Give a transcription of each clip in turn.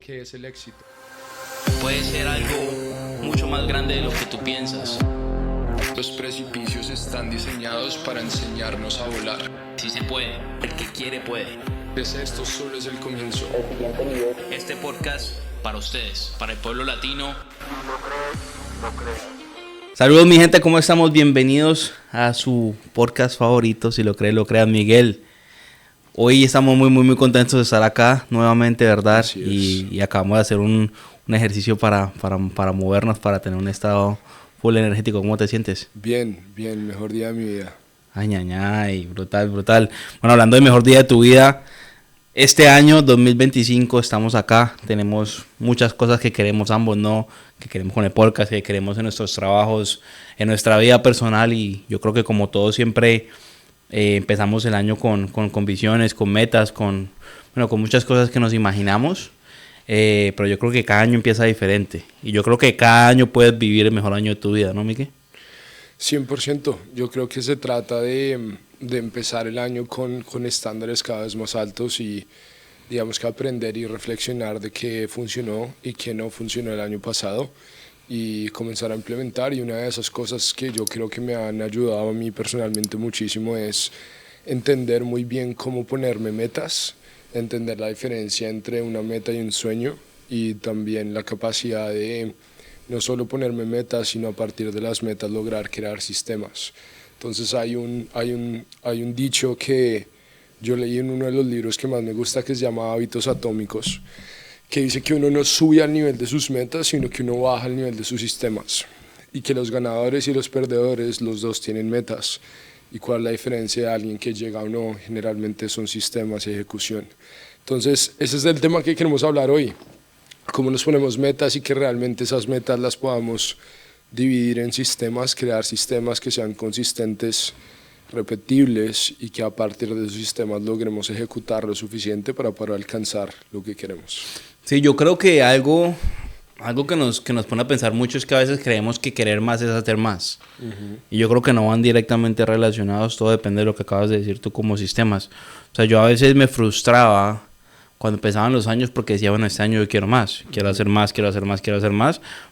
¿Qué es el éxito? Puede ser algo mucho más grande de lo que tú piensas. Los precipicios están diseñados para enseñarnos a volar. Si se puede, el que quiere puede. Esto solo es el comienzo. Este podcast para ustedes, para el pueblo latino. Saludos mi gente, ¿cómo estamos? Bienvenidos a su podcast favorito, si lo creen, lo crean, Miguel. Hoy estamos muy contentos de estar acá nuevamente, ¿verdad? Y acabamos de hacer un ejercicio para movernos, para tener un estado full energético. ¿Cómo te sientes? Bien, mejor día de mi vida. Ay, brutal. Bueno, hablando de mejor día de tu vida, este año 2025 estamos acá, tenemos muchas cosas que queremos ambos, ¿no? Que queremos con el podcast, que queremos en nuestros trabajos, en nuestra vida personal, y yo creo que como todos siempre empezamos el año con visiones, con metas, con muchas cosas que nos imaginamos, pero yo creo que cada año empieza diferente, y yo creo que cada año puedes vivir el mejor año de tu vida, ¿no, Miguel? 100%. Yo creo que se trata de empezar el año con estándares cada vez más altos y digamos que aprender y reflexionar de qué funcionó y qué no funcionó el año pasado y comenzar a implementar. Y una de esas cosas que yo creo que me han ayudado a mí personalmente muchísimo es entender muy bien cómo ponerme metas, entender la diferencia entre una meta y un sueño, y también la capacidad de no solo ponerme metas, sino a partir de las metas lograr crear sistemas. Entonces hay un dicho que yo leí en uno de los libros que más me gusta, que se llama Hábitos Atómicos, que dice que uno no sube al nivel de sus metas, sino que uno baja al nivel de sus sistemas, y que los ganadores y los perdedores, los dos tienen metas. ¿Y cuál es la diferencia de alguien que llega o no? Generalmente son sistemas y ejecución. Entonces ese es el tema que queremos hablar hoy. Cómo nos ponemos metas y que realmente esas metas las podamos dividir en sistemas, crear sistemas que sean consistentes, repetibles, y que a partir de esos sistemas logremos ejecutar lo suficiente para poder alcanzar lo que queremos. Sí, yo creo que algo que nos pone a pensar mucho es que a veces creemos que querer más es hacer más. Y yo creo que no van directamente relacionados, todo depende de lo que acabas de decir tú como sistemas. O sea, yo a veces me frustraba cuando empezaban los años porque decía, bueno, este año yo quiero más, quiero hacer más,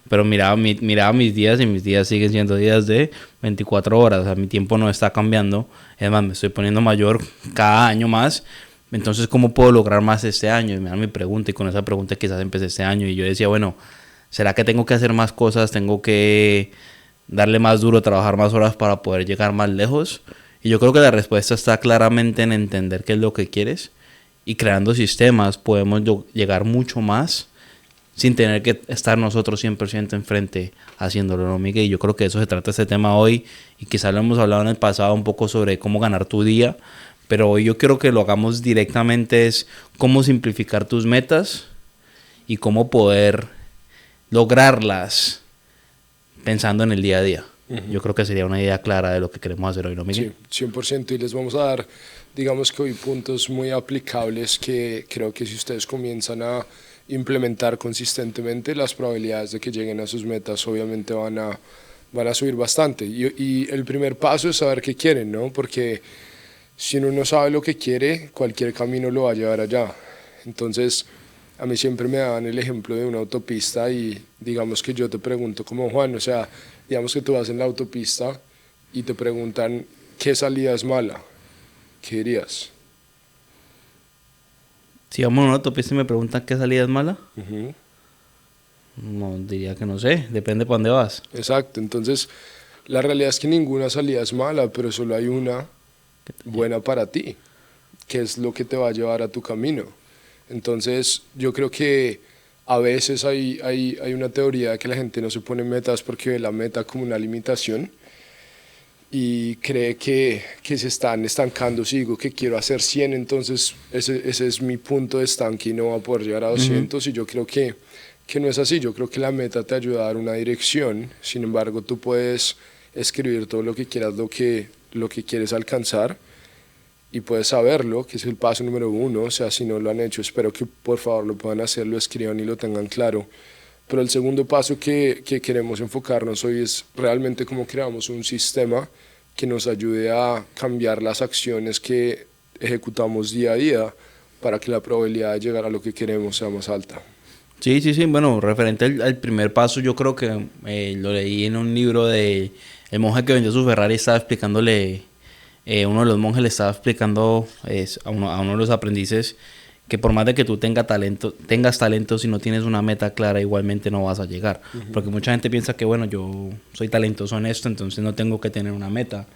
pero miraba mis días y mis días siguen siendo días de 24 horas, o sea, mi tiempo no está cambiando, es más, me estoy poniendo mayor cada año más. Entonces, ¿cómo puedo lograr más este año? Y me dan mi pregunta, y con esa pregunta quizás empecé este año, y yo decía, bueno, ¿será que tengo que hacer más cosas? ¿Tengo que darle más duro, trabajar más horas para poder llegar más lejos? Y yo creo que la respuesta está claramente en entender qué es lo que quieres, y creando sistemas podemos llegar mucho más sin tener que estar nosotros 100% enfrente haciéndolo, ¿no, Miguel? Y yo creo que de eso se trata este tema hoy, y quizás lo hemos hablado en el pasado un poco sobre cómo ganar tu día, pero hoy yo quiero que lo hagamos directamente, es cómo simplificar tus metas y cómo poder lograrlas pensando en el día a día. Yo creo que sería una idea clara de lo que queremos hacer hoy, ¿no, Miguel? Sí, 100%, y les vamos a dar, digamos que hoy, puntos muy aplicables que creo que si ustedes comienzan a implementar consistentemente, las probabilidades de que lleguen a sus metas obviamente van a subir bastante. Y el primer paso es saber qué quieren, ¿no? Porque si uno no sabe lo que quiere, cualquier camino lo va a llevar allá. Entonces, a mí siempre me daban el ejemplo de una autopista, y digamos que yo te pregunto como Juan, o sea, digamos que tú vas en la autopista y te preguntan qué salida es mala, ¿qué dirías? Si vamos a una autopista y me preguntan qué salida es mala, no diría que no sé, depende para dónde vas. Exacto, entonces la realidad es que ninguna salida es mala, pero solo hay una buena para ti, que es lo que te va a llevar a tu camino. Entonces yo creo que a veces hay una teoría de que la gente no se pone metas porque ve la meta como una limitación y cree que se están estancando. Si digo que quiero hacer 100, entonces ese es mi punto de estanque y no va a poder llegar a 200. Y yo creo que no es así. Yo creo que la meta te ayuda a dar una dirección. Sin embargo, tú puedes escribir todo lo que quieras, lo que quieres alcanzar, y puedes saberlo, que es el paso número 1. O sea, si no lo han hecho, espero que por favor lo puedan hacer, lo escriban y lo tengan claro. Pero el segundo paso que queremos enfocarnos hoy es realmente cómo creamos un sistema que nos ayude a cambiar las acciones que ejecutamos día a día para que la probabilidad de llegar a lo que queremos sea más alta. Sí, sí, sí. Bueno, referente al primer paso, yo creo que lo leí en un libro de el monje que vendió su Ferrari. Estaba explicándole, uno de los monjes le estaba explicando a uno de los aprendices que por más de que tú tengas talento, si no tienes una meta clara, igualmente no vas a llegar. Porque mucha gente piensa que, bueno, yo soy talentoso en esto, entonces no tengo que tener una meta,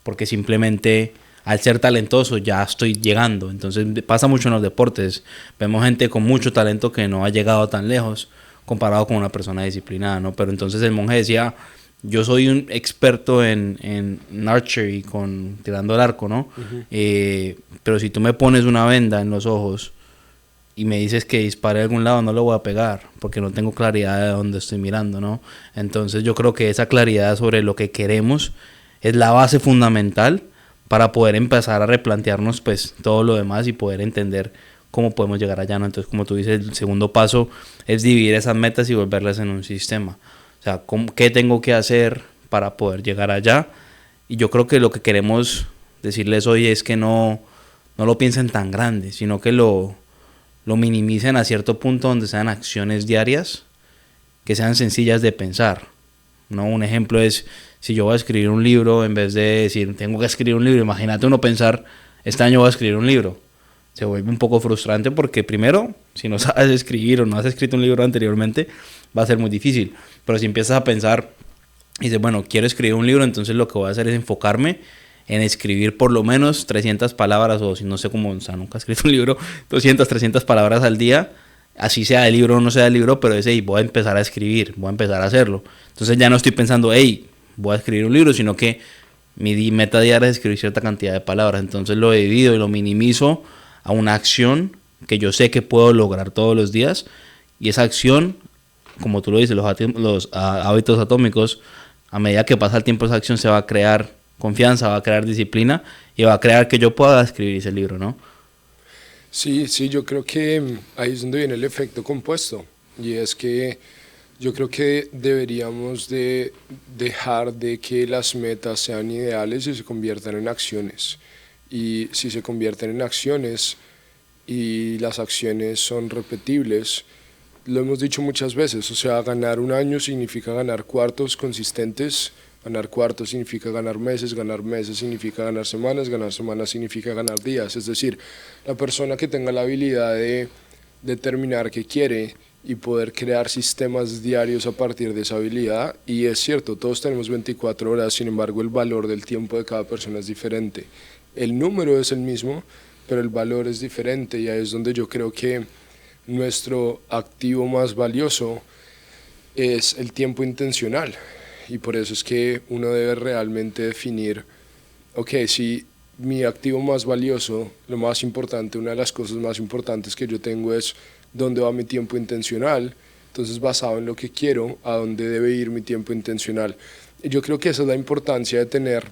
porque simplemente al ser talentoso ya estoy llegando. Entonces pasa mucho en los deportes. Vemos gente con mucho talento que no ha llegado tan lejos comparado con una persona disciplinada, ¿no? Pero entonces el monje decía, yo soy un experto en archery, tirando el arco, ¿no? Pero si tú me pones una venda en los ojos y me dices que dispare a algún lado, no lo voy a pegar porque no tengo claridad de dónde estoy mirando, ¿no? Entonces yo creo que esa claridad sobre lo que queremos es la base fundamental para poder empezar a replantearnos pues todo lo demás y poder entender cómo podemos llegar allá, ¿no? Entonces, como tú dices, el segundo paso es dividir esas metas y volverlas en un sistema. O sea, ¿qué tengo que hacer para poder llegar allá? Y yo creo que lo que queremos decirles hoy es que no lo piensen tan grande, sino que lo minimicen a cierto punto donde sean acciones diarias que sean sencillas de pensar, ¿no? Un ejemplo es, si yo voy a escribir un libro, en vez de decir, tengo que escribir un libro, imagínate uno pensar, este año voy a escribir un libro. Se vuelve un poco frustrante porque primero, si no sabes escribir o no has escrito un libro anteriormente, va a ser muy difícil. Pero si empiezas a pensar y dices, bueno, quiero escribir un libro, entonces lo que voy a hacer es enfocarme en escribir por lo menos 300 palabras, o si no sé cómo, o sea, nunca he escrito un libro, 200, 300 palabras al día, así sea el libro o no sea el libro, pero voy a empezar a escribir, voy a empezar a hacerlo. Entonces ya no estoy pensando, hey, voy a escribir un libro, sino que mi meta diaria es escribir cierta cantidad de palabras. Entonces lo divido y lo minimizo a una acción que yo sé que puedo lograr todos los días, y esa acción, como tú lo dices, los hábitos atómicos, a medida que pasa el tiempo esa acción se va a crear confianza, va a crear disciplina y va a crear que yo pueda escribir ese libro, ¿no? Sí, sí, yo creo que ahí es donde viene el efecto compuesto, y es que yo creo que deberíamos de dejar de que las metas sean ideales y se conviertan en acciones. Y si se convierten en acciones y las acciones son repetibles, lo hemos dicho muchas veces, o sea, ganar un año significa ganar cuartos consistentes, ganar cuartos significa ganar meses significa ganar semanas significa ganar días. Es decir, la persona que tenga la habilidad de determinar qué quiere y poder crear sistemas diarios a partir de esa habilidad, y es cierto, todos tenemos 24 horas, sin embargo el valor del tiempo de cada persona es diferente. El número es el mismo, pero el valor es diferente, y ahí es donde yo creo que nuestro activo más valioso es el tiempo intencional, y por eso es que uno debe realmente definir, ok, si mi activo más valioso, lo más importante, una de las cosas más importantes que yo tengo es dónde va mi tiempo intencional, entonces basado en lo que quiero, a dónde debe ir mi tiempo intencional. Y yo creo que esa es la importancia de tener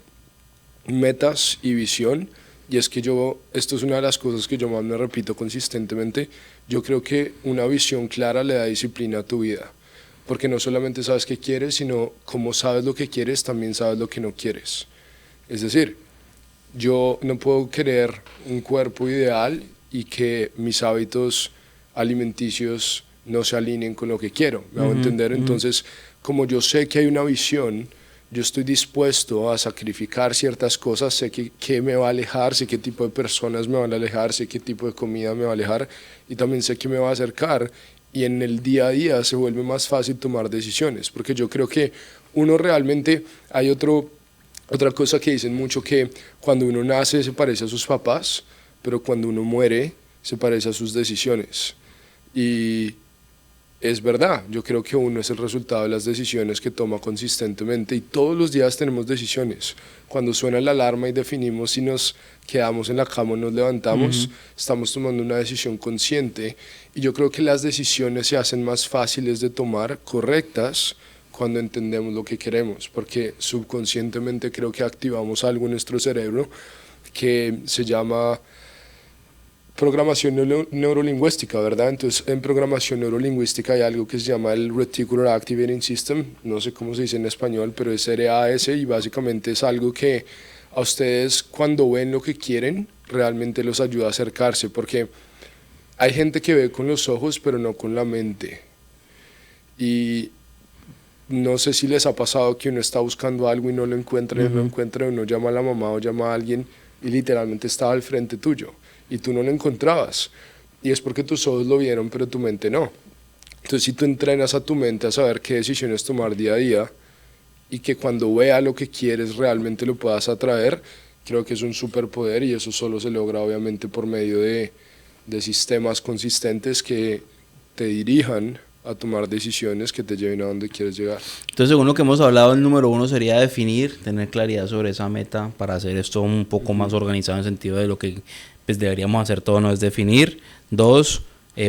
metas y visión, y es que esto es una de las cosas que yo más me repito consistentemente, yo creo que una visión clara le da disciplina a tu vida, porque no solamente sabes qué quieres, sino como sabes lo que quieres, también sabes lo que no quieres. Es decir, yo no puedo querer un cuerpo ideal y que mis hábitos alimenticios no se alineen con lo que quiero, ¿me hago entender? Entonces, como yo sé que hay una visión, yo estoy dispuesto a sacrificar ciertas cosas, sé qué me va a alejar, sé qué tipo de personas me van a alejar, sé qué tipo de comida me va a alejar, y también sé qué me va a acercar, y en el día a día se vuelve más fácil tomar decisiones, porque yo creo que uno realmente, hay otra cosa que dicen mucho, que cuando uno nace se parece a sus papás, pero cuando uno muere se parece a sus decisiones. Y es verdad, yo creo que uno es el resultado de las decisiones que toma consistentemente, y todos los días tenemos decisiones. Cuando suena la alarma y definimos si nos quedamos en la cama o nos levantamos, estamos tomando una decisión consciente, y yo creo que las decisiones se hacen más fáciles de tomar, correctas, cuando entendemos lo que queremos, porque subconscientemente creo que activamos algo en nuestro cerebro que se llama programación neurolingüística, ¿verdad? Entonces, en programación neurolingüística hay algo que se llama el Reticular Activating System, no sé cómo se dice en español, pero es RAS, y básicamente es algo que a ustedes, cuando ven lo que quieren, realmente los ayuda a acercarse, porque hay gente que ve con los ojos, pero no con la mente. Y no sé si les ha pasado que uno está buscando algo y no lo encuentra, y no lo encuentra, y uno llama a la mamá o llama a alguien y literalmente estaba al frente tuyo y tú no lo encontrabas. Y es porque tus ojos lo vieron, pero tu mente no. Entonces, si tú entrenas a tu mente a saber qué decisiones tomar día a día y que cuando vea lo que quieres realmente lo puedas atraer, creo que es un superpoder, y eso solo se logra obviamente por medio de sistemas consistentes que te dirijan a tomar decisiones que te lleven a donde quieres llegar. Entonces, según lo que hemos hablado, el número 1 sería definir, tener claridad sobre esa meta para hacer esto un poco más organizado en el sentido de lo que pues, deberíamos hacer todo, no es definir. 2,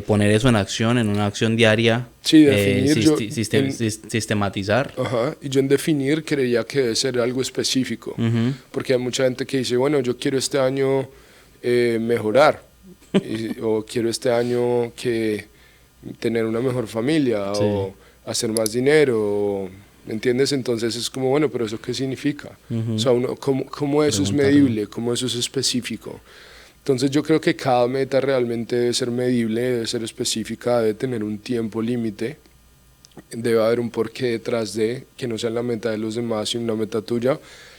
poner eso en acción, en una acción diaria. Sí, definir. Sistematizar. Ajá, y yo en definir creía que debe ser algo específico, porque hay mucha gente que dice, bueno, yo quiero este año mejorar, o quiero este año tener una mejor familia, sí, o hacer más dinero, o, ¿me entiendes? Entonces es como, bueno, pero ¿eso qué significa? O sea, ¿cómo eso es medible? ¿Cómo eso es específico? Entonces yo creo que cada meta realmente debe ser medible, debe ser específica, debe tener un tiempo límite, debe haber un porqué detrás de, que no sea la meta de los demás, sino una meta tuya.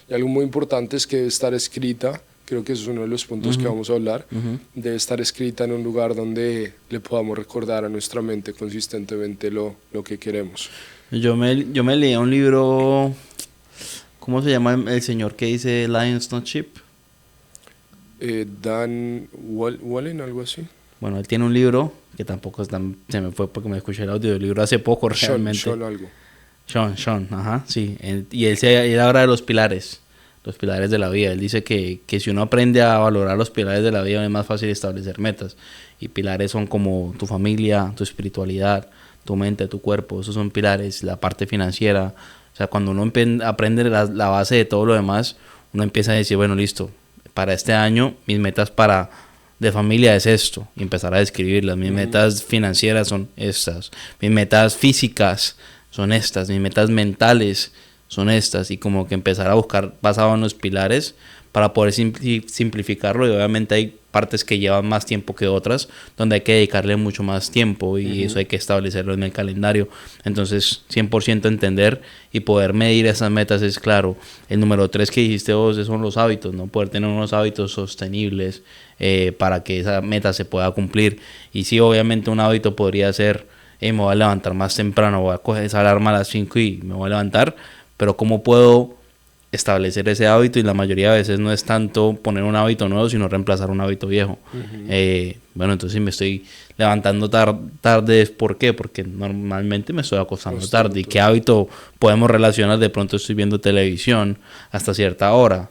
Y algo muy importante es que debe estar escrita. Creo que eso es uno de los puntos que vamos a hablar. Debe estar escrita en un lugar donde le podamos recordar a nuestra mente consistentemente lo que queremos. Yo me leí un libro, ¿cómo se llama el señor que dice Lions Not Sheep? Dan Wallen, algo así. Bueno, él tiene un libro que tampoco se me fue porque me escuché el audio del libro hace poco realmente. Sean algo. Sean, ajá, sí. Y él habla de los pilares de la vida. Él dice que si uno aprende a valorar los pilares de la vida es más fácil establecer metas. Y pilares son como tu familia, tu espiritualidad, tu mente, tu cuerpo. Esos son pilares, la parte financiera. O sea, cuando uno aprende la base de todo lo demás, uno empieza a decir, bueno, listo, para este año mis metas de familia es esto. Y empezar a describirlas. Mis metas financieras son estas. Mis metas físicas son estas. Mis metas mentales son estas, y como que empezar a buscar basado en los pilares para poder simplificarlo. Y obviamente hay partes que llevan más tiempo que otras, donde hay que dedicarle mucho más tiempo, y eso hay que establecerlo en el calendario. Entonces 100% entender y poder medir esas metas es claro. El número 3 que dijiste vos son los hábitos, ¿no? Poder tener unos hábitos sostenibles para que esa meta se pueda cumplir. Y sí, obviamente un hábito podría ser me voy a levantar más temprano, voy a coger esa alarma a las 5 y me voy a levantar. Pero ¿cómo puedo establecer ese hábito? Y la mayoría de veces no es tanto poner un hábito nuevo, sino reemplazar un hábito viejo. Bueno, entonces si me estoy levantando tarde, ¿por qué? Porque normalmente me estoy acostando tarde. ¿Y qué hábito podemos relacionar? De pronto estoy viendo televisión hasta cierta hora.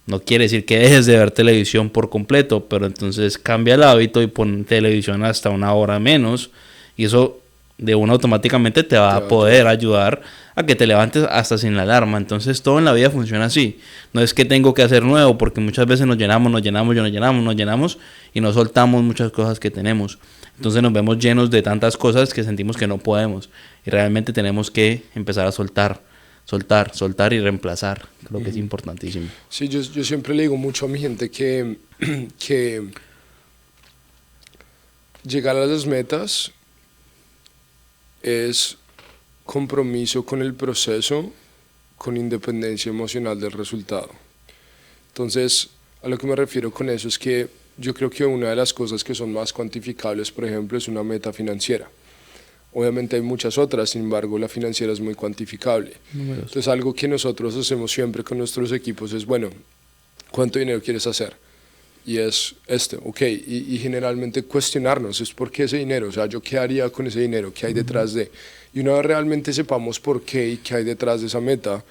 No quiere decir que dejes de ver televisión por completo, pero entonces cambia el hábito y pon televisión hasta una hora menos. Y eso de uno automáticamente te va a poder ayudar a que te levantes hasta sin la alarma. Entonces todo en la vida funciona así. No es que tengo que hacer nuevo, porque muchas veces nos llenamos y no soltamos muchas cosas que tenemos. Entonces nos vemos llenos de tantas cosas que sentimos que no podemos, y realmente tenemos que empezar a soltar y reemplazar. Creo que es importantísimo. Sí, yo siempre le digo mucho a mi gente que llegar a las metas es compromiso con el proceso, con independencia emocional del resultado. Entonces, a lo que me refiero con eso es que yo creo que una de las cosas que son más cuantificables, por ejemplo, es una meta financiera. Obviamente hay muchas otras, sin embargo, la financiera es muy cuantificable. Entonces, algo que nosotros hacemos siempre con nuestros equipos es, bueno, ¿cuánto dinero quieres hacer? Y es ok, y generalmente cuestionarnos, es por qué ese dinero, o sea, yo qué haría con ese dinero, qué hay detrás de, y una vez realmente sepamos por qué y qué hay detrás de esa meta,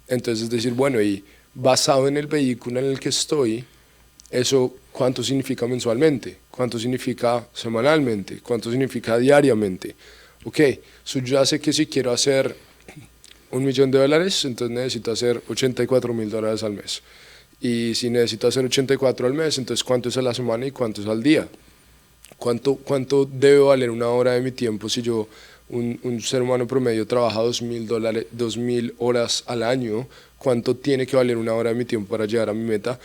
entonces es decir, bueno, y basado en el vehículo en el que estoy, eso cuánto significa mensualmente, cuánto significa semanalmente, cuánto significa diariamente. Ok, yo ya sé que si quiero hacer $1.000.000, entonces necesito hacer $84.000 al mes. Y si necesito hacer 84 al mes, entonces ¿cuánto es a la semana y cuánto es al día? ¿Cuánto debe valer una hora de mi tiempo si yo, un ser humano promedio, trabaja $2.000 horas al año? ¿Cuánto tiene que valer una hora de mi tiempo para llegar a mi meta?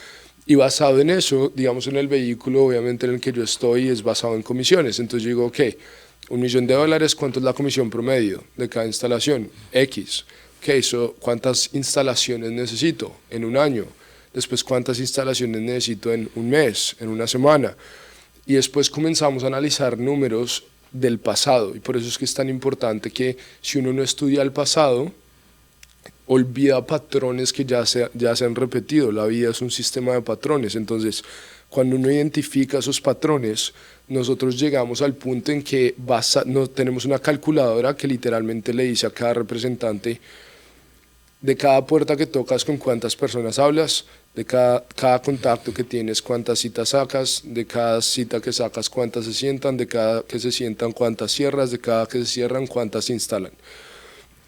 Y basado en eso, digamos en el vehículo, obviamente en el que yo estoy, es basado en comisiones. Entonces yo digo, ok, $1.000.000, ¿cuánto es la comisión promedio de cada instalación? X. Ok, ¿cuántas instalaciones necesito en un año? Después, ¿cuántas instalaciones necesito en un mes, en una semana? Y después comenzamos a analizar números del pasado. Y por eso es que es tan importante que si uno no estudia el pasado, olvida patrones que ya se han repetido. La vida es un sistema de patrones. Entonces, cuando uno identifica esos patrones, nosotros llegamos al punto en que no, tenemos una calculadora que literalmente le dice a cada representante de cada puerta que tocas con cuántas personas hablas, de cada contacto que tienes cuántas citas sacas, de cada cita que sacas cuántas se sientan, de cada que se sientan cuántas cierras, de cada que se cierran cuántas se instalan.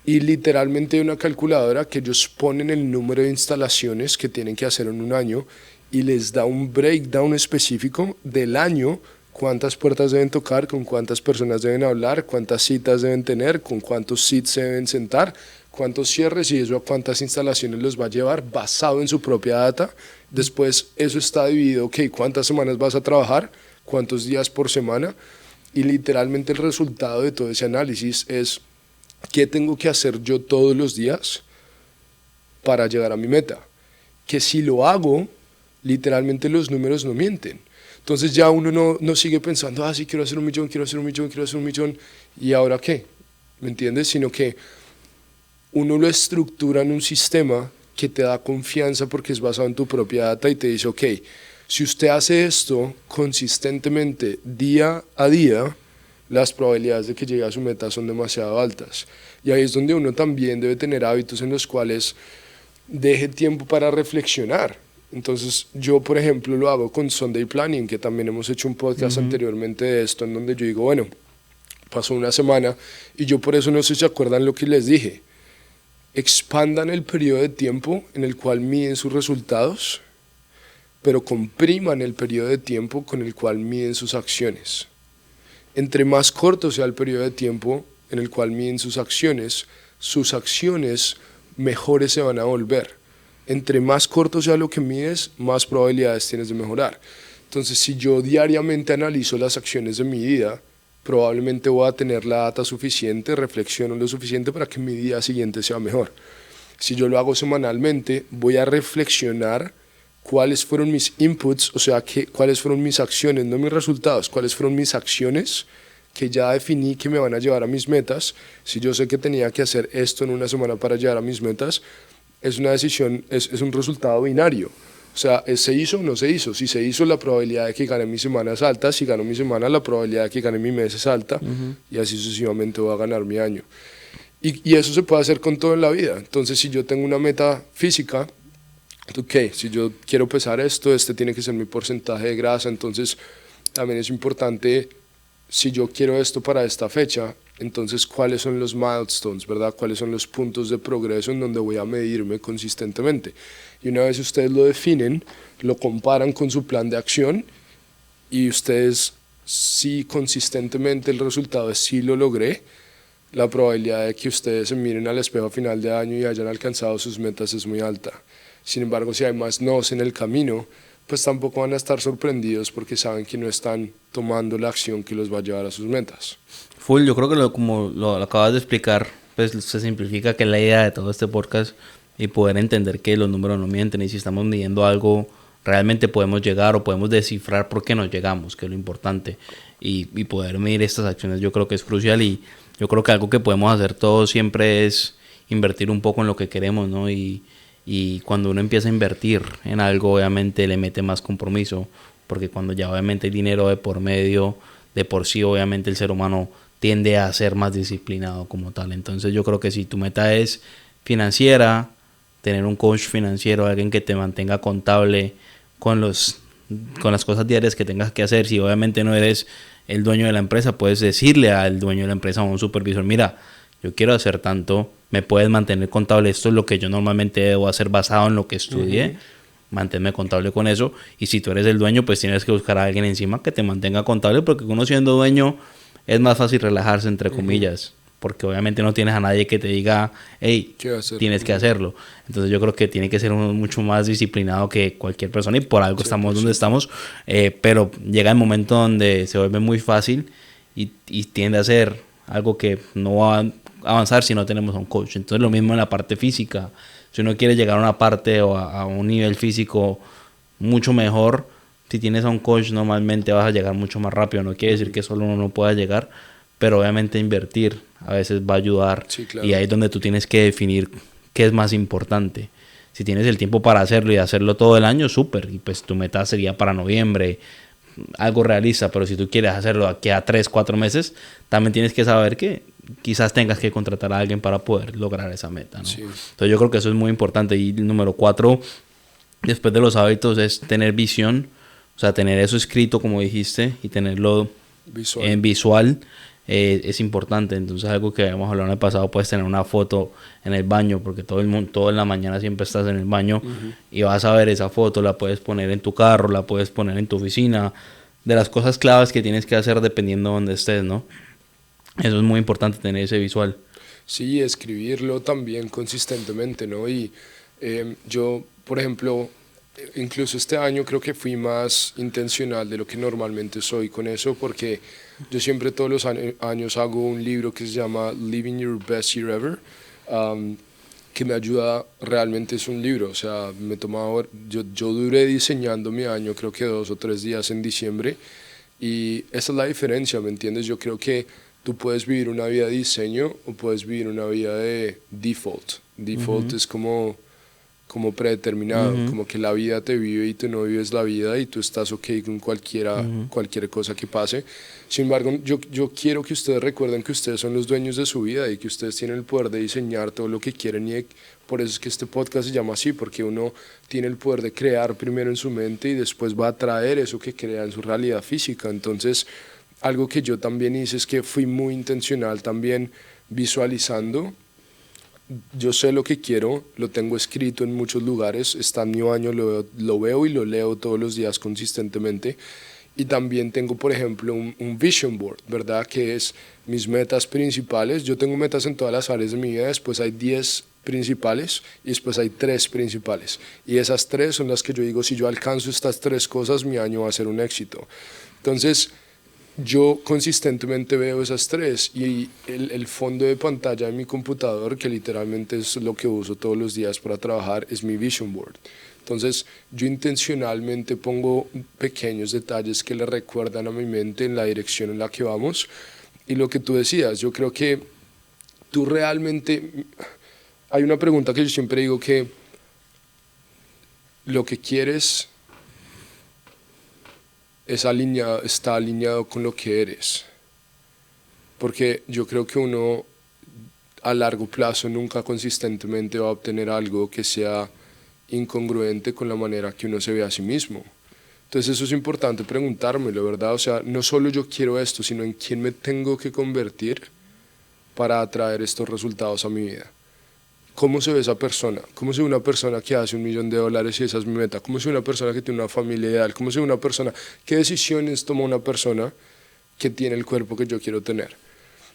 Y literalmente hay una calculadora que ellos ponen el número de instalaciones que tienen que hacer en un año y les da un breakdown específico del año, cuántas puertas deben tocar, con cuántas personas deben hablar, cuántas citas deben tener, con cuántos seats se deben sentar, cuántos cierres y eso a cuántas instalaciones los va a llevar basado en su propia data. Después eso está dividido, ok, cuántas semanas vas a trabajar, cuántos días por semana, y literalmente el resultado de todo ese análisis es qué tengo que hacer yo todos los días para llegar a mi meta. Que si lo hago, literalmente los números no mienten. Entonces ya uno no sigue pensando, sí, quiero hacer 1.000.000, quiero hacer 1.000.000, quiero hacer 1.000.000, ¿y ahora qué? ¿Me entiendes? Sino que uno lo estructura en un sistema que te da confianza porque es basado en tu propia data y te dice, ok, si usted hace esto consistentemente día a día, las probabilidades de que llegue a su meta son demasiado altas. Y ahí es donde uno también debe tener hábitos en los cuales deje tiempo para reflexionar. Entonces yo, por ejemplo, lo hago con Sunday Planning, que también hemos hecho un podcast anteriormente de esto, en donde yo digo, bueno, pasó una semana y yo por eso no sé si se acuerdan lo que les dije. Expandan el periodo de tiempo en el cual miden sus resultados, pero compriman el periodo de tiempo con el cual miden sus acciones. Entre más corto sea el periodo de tiempo en el cual miden sus acciones mejores se van a volver. Entre más corto sea lo que mides, más probabilidades tienes de mejorar. Entonces, si yo diariamente analizo las acciones de mi vida, probablemente voy a tener la data suficiente, reflexiono lo suficiente para que mi día siguiente sea mejor. Si yo lo hago semanalmente, voy a reflexionar cuáles fueron mis inputs, o sea, cuáles fueron mis acciones, no mis resultados, cuáles fueron mis acciones que ya definí que me van a llevar a mis metas. Si yo sé que tenía que hacer esto en una semana para llegar a mis metas, es una decisión, es un resultado binario. O sea, ¿se hizo o no se hizo? Si se hizo, la probabilidad de que gane mi semana es alta. Si gano mi semana, la probabilidad de que gane mi mes es alta. Y así sucesivamente voy a ganar mi año. Y eso se puede hacer con todo en la vida. Entonces, si yo tengo una meta física, ok, si yo quiero pesar esto, este tiene que ser mi porcentaje de grasa. Entonces, también es importante, si yo quiero esto para esta fecha, entonces, ¿cuáles son los milestones, verdad? ¿Cuáles son los puntos de progreso en donde voy a medirme consistentemente? Y una vez ustedes lo definen, lo comparan con su plan de acción y ustedes, si consistentemente el resultado es sí lo logré, la probabilidad de que ustedes se miren al espejo a final de año y hayan alcanzado sus metas es muy alta. Sin embargo, si hay más nos en el camino, pues tampoco van a estar sorprendidos porque saben que no están tomando la acción que los va a llevar a sus metas. Full, yo creo que como lo acabas de explicar, pues se simplifica, que es la idea de todo este podcast, y poder entender que los números no mienten, y si estamos midiendo algo, realmente podemos llegar o podemos descifrar por qué nos llegamos, que es lo importante, y poder medir estas acciones yo creo que es crucial. Y yo creo que algo que podemos hacer todos siempre es invertir un poco en lo que queremos, ¿no? Y cuando uno empieza a invertir en algo, obviamente le mete más compromiso, porque cuando ya obviamente hay dinero de por medio, de por sí obviamente el ser humano tiende a ser más disciplinado como tal. Entonces yo creo que si tu meta es financiera, tener un coach financiero, alguien que te mantenga contable con las cosas diarias que tengas que hacer. Si obviamente no eres el dueño de la empresa, puedes decirle al dueño de la empresa o a un supervisor, mira, yo quiero hacer tanto, me puedes mantener contable, esto es lo que yo normalmente debo hacer basado en lo que estudié, manténme contable con eso. Y si tú eres el dueño, pues tienes que buscar a alguien encima que te mantenga contable, porque uno siendo dueño es más fácil relajarse, entre comillas, porque obviamente no tienes a nadie que te diga, hey, tienes que hacerlo. Entonces yo creo que tiene que ser uno mucho más disciplinado que cualquier persona y por algo estamos donde estamos, pero llega el momento donde se vuelve muy fácil y tiende a ser algo que no va a avanzar si no tenemos a un coach. Entonces lo mismo en la parte física. Si uno quiere llegar a una parte o a un nivel físico mucho mejor, si tienes a un coach normalmente vas a llegar mucho más rápido. No quiere decir que solo uno no pueda llegar, pero obviamente invertir a veces va a ayudar. Sí, claro. Y ahí es donde tú tienes que definir qué es más importante. Si tienes el tiempo para hacerlo y hacerlo todo el año, súper. Y pues tu meta sería para noviembre, algo realista. Pero si tú quieres hacerlo aquí a 3, 4 meses, también tienes que saber que quizás tengas que contratar a alguien para poder lograr esa meta, ¿no? Sí. Entonces yo creo que eso es muy importante. Y el número 4, después de los hábitos, es tener visión. O sea, tener eso escrito, como dijiste, y tenerlo en visual es importante. Entonces, algo que habíamos hablado en el pasado, puedes tener una foto en el baño, porque todo el mundo, todo en la mañana siempre estás en el baño y vas a ver esa foto, la puedes poner en tu carro, la puedes poner en tu oficina, de las cosas claves que tienes que hacer dependiendo de donde estés, ¿no? Eso es muy importante, tener ese visual. Sí, escribirlo también consistentemente, ¿no? Y yo, por ejemplo, incluso este año creo que fui más intencional de lo que normalmente soy con eso, porque yo siempre todos los años hago un libro que se llama Living Your Best Year Ever, que me ayuda, realmente es un libro, o sea, yo duré diseñando mi año creo que 2 o 3 días en diciembre, y esa es la diferencia, ¿me entiendes? Yo creo que tú puedes vivir una vida de diseño o puedes vivir una vida de default. Default es como predeterminado, como que la vida te vive y tú no vives la vida y tú estás ok con cualquier cosa que pase. Sin embargo, yo quiero que ustedes recuerden que ustedes son los dueños de su vida y que ustedes tienen el poder de diseñar todo lo que quieren, y por eso es que este podcast se llama así, porque uno tiene el poder de crear primero en su mente y después va a traer eso que crea en su realidad física. Entonces, algo que yo también hice es que fui muy intencional también visualizando. Yo sé lo que quiero, lo tengo escrito en muchos lugares, está en mi baño, lo veo y lo leo todos los días consistentemente. Y también tengo, por ejemplo, un vision board, ¿verdad? Que es mis metas principales. Yo tengo metas en todas las áreas de mi vida, después hay 10 principales y después hay 3 principales. Y esas 3 son las que yo digo, si yo alcanzo estas 3 cosas, mi año va a ser un éxito. Entonces, yo consistentemente veo esas 3 y el fondo de pantalla de mi computador, que literalmente es lo que uso todos los días para trabajar, es mi vision board. Entonces yo intencionalmente pongo pequeños detalles que le recuerdan a mi mente en la dirección en la que vamos. Y lo que tú decías, yo creo que tú realmente, hay una pregunta que yo siempre digo, que lo que quieres está alineado con lo que eres, porque yo creo que uno a largo plazo nunca consistentemente va a obtener algo que sea incongruente con la manera que uno se ve a sí mismo. Entonces eso es importante preguntármelo, ¿verdad? O sea, no solo yo quiero esto, sino en quién me tengo que convertir para atraer estos resultados a mi vida. ¿Cómo se ve esa persona? ¿Cómo se ve una persona que hace $1 millón y esa es mi meta? ¿Cómo se ve una persona que tiene una familia ideal? ¿Cómo se ve una persona? ¿Qué decisiones toma una persona que tiene el cuerpo que yo quiero tener?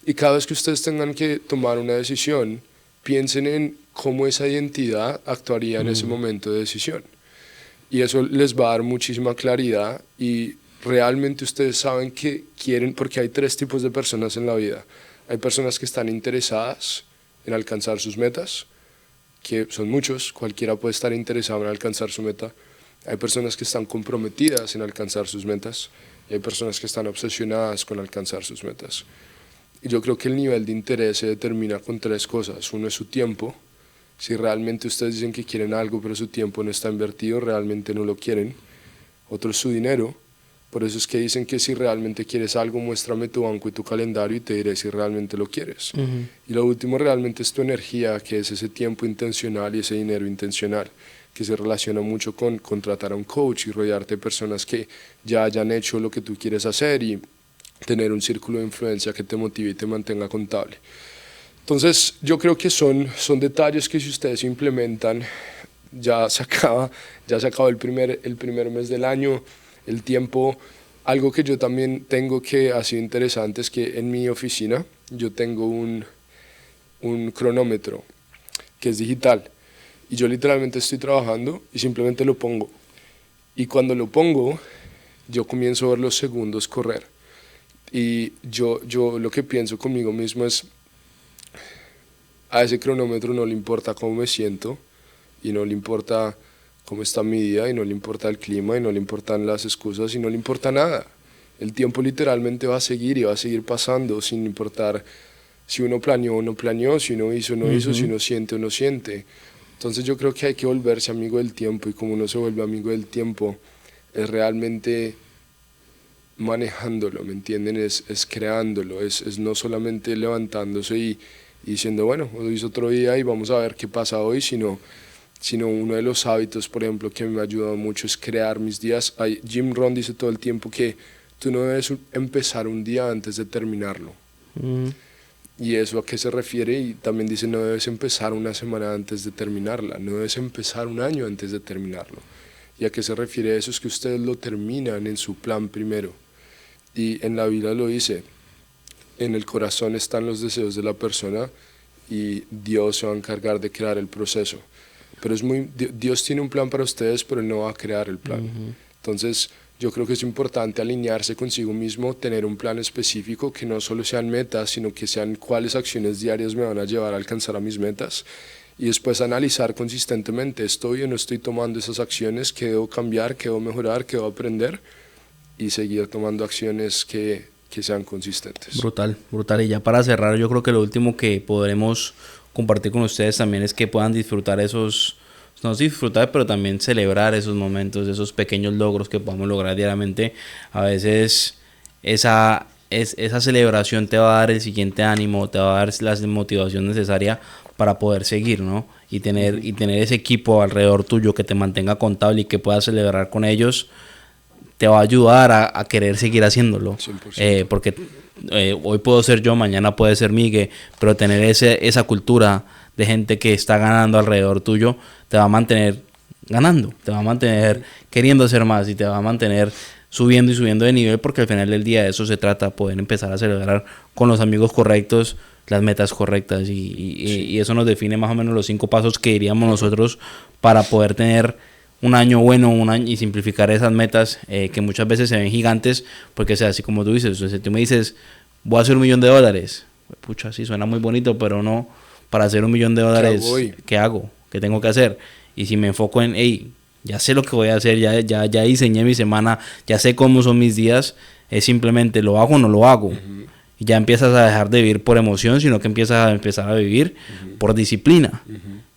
Y cada vez que ustedes tengan que tomar una decisión, piensen en cómo esa identidad actuaría en ese momento de decisión. Y eso les va a dar muchísima claridad, y realmente ustedes saben que quieren, porque hay 3 tipos de personas en la vida. Hay personas que están interesadas en alcanzar sus metas, que son muchos, cualquiera puede estar interesado en alcanzar su meta. Hay personas que están comprometidas en alcanzar sus metas, y hay personas que están obsesionadas con alcanzar sus metas. Y yo creo que el nivel de interés se determina con 3 cosas. Uno es su tiempo. Si realmente ustedes dicen que quieren algo, pero su tiempo no está invertido, realmente no lo quieren. Otro es su dinero. Por eso es que dicen que si realmente quieres algo, muéstrame tu banco y tu calendario y te diré si realmente lo quieres. Y lo último realmente es tu energía, que es ese tiempo intencional y ese dinero intencional, que se relaciona mucho con contratar a un coach y rodearte de personas que ya hayan hecho lo que tú quieres hacer, y tener un círculo de influencia que te motive y te mantenga contable. Entonces yo creo que son detalles que si ustedes implementan, ya se acaba el primer mes del año. El tiempo, algo que yo también tengo que ha sido interesante, es que en mi oficina yo tengo un un cronómetro que es digital y yo literalmente estoy trabajando y simplemente lo pongo. Y cuando lo pongo, yo comienzo a ver los segundos correr. Y yo lo que pienso conmigo mismo es, a ese cronómetro no le importa cómo me siento y no le importa cómo está mi día y no le importa el clima y no le importan las excusas y no le importa nada. El tiempo literalmente va a seguir y va a seguir pasando sin importar si uno planeó o no planeó, si uno hizo o no hizo, si uno siente o no siente. Entonces yo creo que hay que volverse amigo del tiempo y como uno se vuelve amigo del tiempo es realmente manejándolo, ¿me entienden? Es creándolo, es no solamente levantándose y diciendo, bueno, hoy es otro día y vamos a ver qué pasa hoy, sino uno de los hábitos, por ejemplo, que me ha ayudado mucho es crear mis días. Jim Rohn dice todo el tiempo que tú no debes empezar un día antes de terminarlo. ¿Y eso a qué se refiere? Y también dice, no debes empezar una semana antes de terminarla, no debes empezar un año antes de terminarlo. ¿Y a qué se refiere eso? Es que ustedes lo terminan en su plan primero. Y en la Biblia lo dice, en el corazón están los deseos de la persona y Dios se va a encargar de crear el proceso. Pero Dios tiene un plan para ustedes, pero Él no va a crear el plan. Entonces, yo creo que es importante alinearse consigo mismo, tener un plan específico, que no solo sean metas, sino que sean cuáles acciones diarias me van a llevar a alcanzar a mis metas. Y después analizar consistentemente, ¿estoy o no estoy tomando esas acciones? ¿Qué debo cambiar? ¿Qué debo mejorar? ¿Qué debo aprender? Y seguir tomando acciones que sean consistentes. Brutal, brutal. Y ya para cerrar, yo creo que lo último que podremos compartir con ustedes también es que puedan disfrutar esos, no disfrutar, pero también celebrar esos momentos, esos pequeños logros que podamos lograr diariamente. A veces esa celebración te va a dar el siguiente ánimo, te va a dar la motivación necesaria para poder seguir, ¿no? Y tener ese equipo alrededor tuyo que te mantenga contable y que puedas celebrar con ellos, te va a ayudar a querer seguir haciéndolo. Porque hoy puedo ser yo, mañana puede ser Miguel, pero tener esa cultura de gente que está ganando alrededor tuyo te va a mantener ganando, te va a mantener queriendo hacer más y te va a mantener subiendo y subiendo de nivel, porque al final del día de eso se trata, poder empezar a celebrar con los amigos correctos las metas correctas y eso nos define más o menos los 5 pasos que diríamos nosotros para poder tener un año bueno, y simplificar esas metas que muchas veces se ven gigantes, porque sea así como tú dices, si tú me dices, voy a hacer $1.000.000, pucha, sí, suena muy bonito, pero no, para hacer $1.000.000, ¿qué hago? ¿Qué tengo que hacer? Y si me enfoco en, hey, ya sé lo que voy a hacer, ya diseñé mi semana, ya sé cómo son mis días, es simplemente, ¿lo hago o no lo hago? Y ya empiezas a dejar de vivir por emoción, sino que empiezas a vivir por disciplina.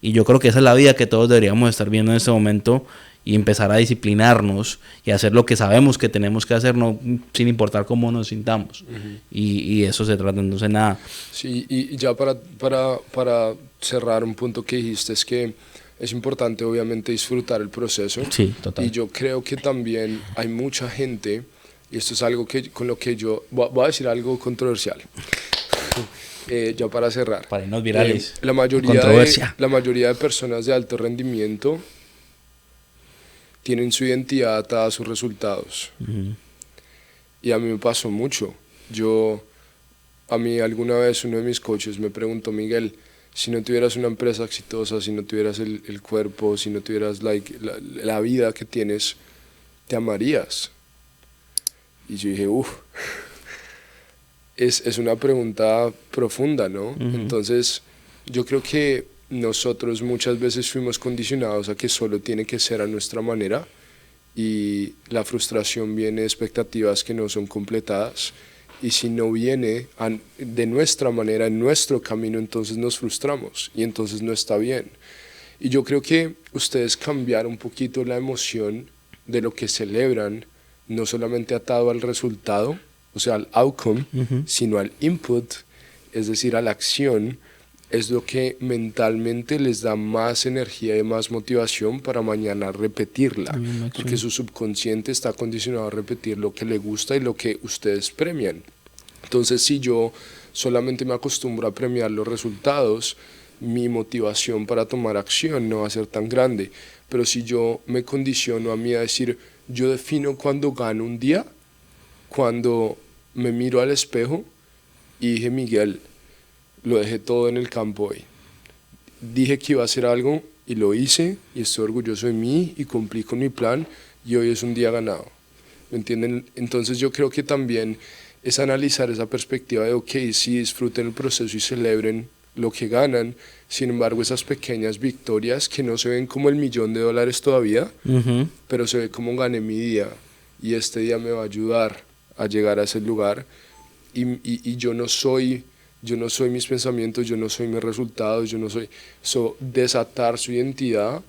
Y yo creo que esa es la vida que todos deberíamos estar viendo en este momento, y empezar a disciplinarnos y hacer lo que sabemos que tenemos que hacer, no, sin importar cómo nos sintamos. Y eso se trata, entonces nada. Sí, y ya para cerrar un punto que dijiste, es que es importante obviamente disfrutar el proceso. Sí, total. Y yo creo que también hay mucha gente, y esto es algo con lo que yo voy a decir algo controversial. Ya para cerrar. Para irnos virales. La mayoría de personas de alto rendimiento tienen su identidad atada a sus resultados. Y a mí me pasó mucho. A mí alguna vez uno de mis coaches me preguntó, Miguel, si no tuvieras una empresa exitosa, si no tuvieras el cuerpo, si no tuvieras la vida que tienes, ¿te amarías? Y yo dije, es una pregunta profunda, ¿no? Entonces, yo creo que nosotros muchas veces fuimos condicionados a que solo tiene que ser a nuestra manera, y la frustración viene de expectativas que no son completadas, y si no viene de nuestra manera, en nuestro camino, entonces nos frustramos y entonces no está bien. Y yo creo que ustedes cambiar un poquito la emoción de lo que celebran, no solamente atado al resultado, o sea, al outcome, sino al input, es decir, a la acción, es lo que mentalmente les da más energía y más motivación para mañana repetirla, porque su subconsciente está condicionado a repetir lo que le gusta y lo que ustedes premian. Entonces, si yo solamente me acostumbro a premiar los resultados, mi motivación para tomar acción no va a ser tan grande. Pero si yo me condiciono a mí a decir, yo defino cuando gano un día, cuando me miro al espejo y dije, Miguel, lo dejé todo en el campo hoy. Dije que iba a hacer algo y lo hice y estoy orgulloso de mí y cumplí con mi plan y hoy es un día ganado. ¿Me entienden? Entonces yo creo que también es analizar esa perspectiva de, ok, sí, disfruten el proceso y celebren lo que ganan, sin embargo esas pequeñas victorias que no se ven como el $1.000.000 todavía, pero se ve como gané mi día y este día me va a ayudar a llegar a ese lugar y yo no soy mis pensamientos, yo no soy mis resultados, yo no soy... desatar su identidad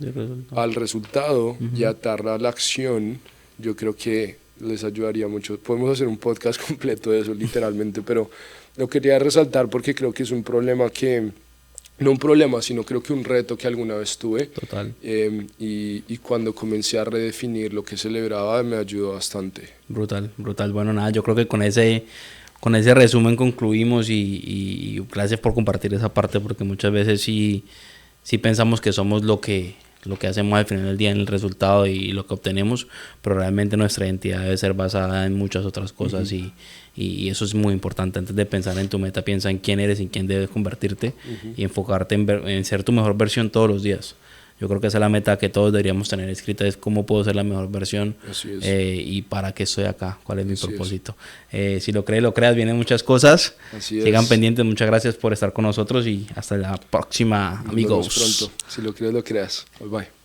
al resultado y atarla a la acción, yo creo que les ayudaría mucho. Podemos hacer un podcast completo de eso, literalmente, pero lo quería resaltar porque creo que es un problema que... No un problema, sino creo que un reto que alguna vez tuve. Total. Y cuando comencé a redefinir lo que celebraba, me ayudó bastante. Brutal, brutal. Bueno, nada, yo creo que con ese resumen concluimos y gracias por compartir esa parte porque muchas veces sí pensamos que somos lo que hacemos al final del día en el resultado y lo que obtenemos, pero realmente nuestra identidad debe ser basada en muchas otras cosas y eso es muy importante. Antes de pensar en tu meta, piensa en quién eres y en quién debes convertirte y enfocarte en ser tu mejor versión todos los días. Yo creo que esa es la meta que todos deberíamos tener escrita, es cómo puedo ser la mejor versión y para qué estoy acá, cuál es mi propósito. Si lo crees, lo creas, vienen muchas cosas. Sigan pendientes, muchas gracias por estar con nosotros y hasta la próxima, amigos. Nos vemos pronto, si lo crees, lo creas. Bye bye.